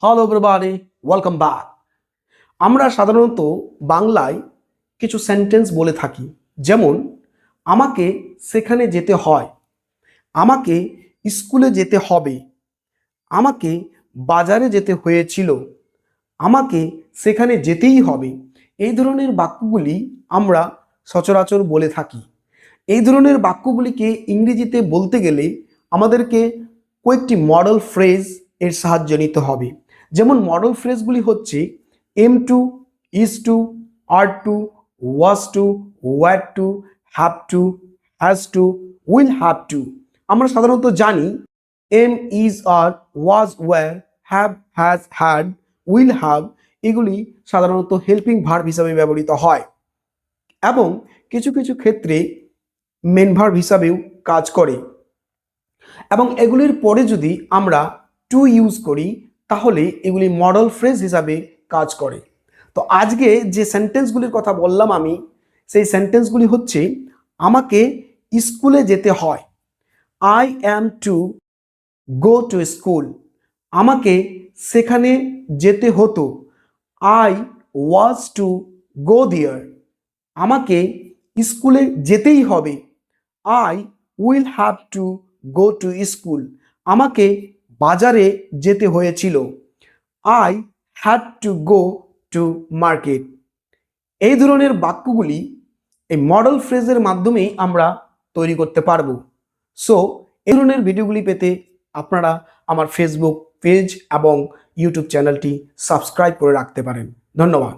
Hello everybody, welcome back. আমরা সাধারণত বাংলায় কিছু সেন্টেন্স বলে থাকি, যেমন আমাকে সেখানে যেতে হয়, আমাকে স্কুলে যেতে হবে, আমাকে বাজারে যেতে হয়েছিল, আমাকে সেখানে যেতেই হবে। এই ধরনের বাক্যগুলি আমরা সচরাচর বলে থাকি। এই ধরনের বাক্যগুলিকে ইংরেজিতে বলতে গেলে আমাদেরকে কয়েকটি মডেল ফ্রেজ এর সাহায্য নিতে হবে। যেমন মডেল ফ্রেজগুলি হচ্ছে am to, is to, are to, was to, were to, have to, has to, will have to. আমরা সাধারণত জানি am, is, are, was, were, have, has, had, will have এগুলি সাধারণত হেল্পিং ভার্ব হিসাবে ব্যবহৃত হয় এবং কিছু কিছু ক্ষেত্রে মেন ভার্ব হিসাবেও কাজ করে, এবং এগুলির পরে যদি আমরা টু ইউজ করি তাহলে এগুলি মডেল ফ্রেজ হিসাবে কাজ করে। তো আজকে যে সেন্টেন্সগুলির কথা বললাম আমি, সেই সেন্টেন্সগুলি হচ্ছে আমাকে স্কুলে যেতে হয়, I am to go to school, আমাকে সেখানে যেতে হতো, আই ওয়াজ টু গো দেয়ার, আমাকে স্কুলে যেতেই হবে, I will have to go to school, আমাকে বাজারে যেতে হয়েছিল, I had to go to market. এই ধরনের বাক্যগুলি এই মডেল ফ্রেজের মাধ্যমেই আমরা তৈরি করতে পারবো। সো এই ধরনের ভিডিওগুলি পেতে আপনারা আমার ফেসবুক পেজ এবং ইউটিউব চ্যানেলটি সাবস্ক্রাইব করে রাখতে পারেন। ধন্যবাদ।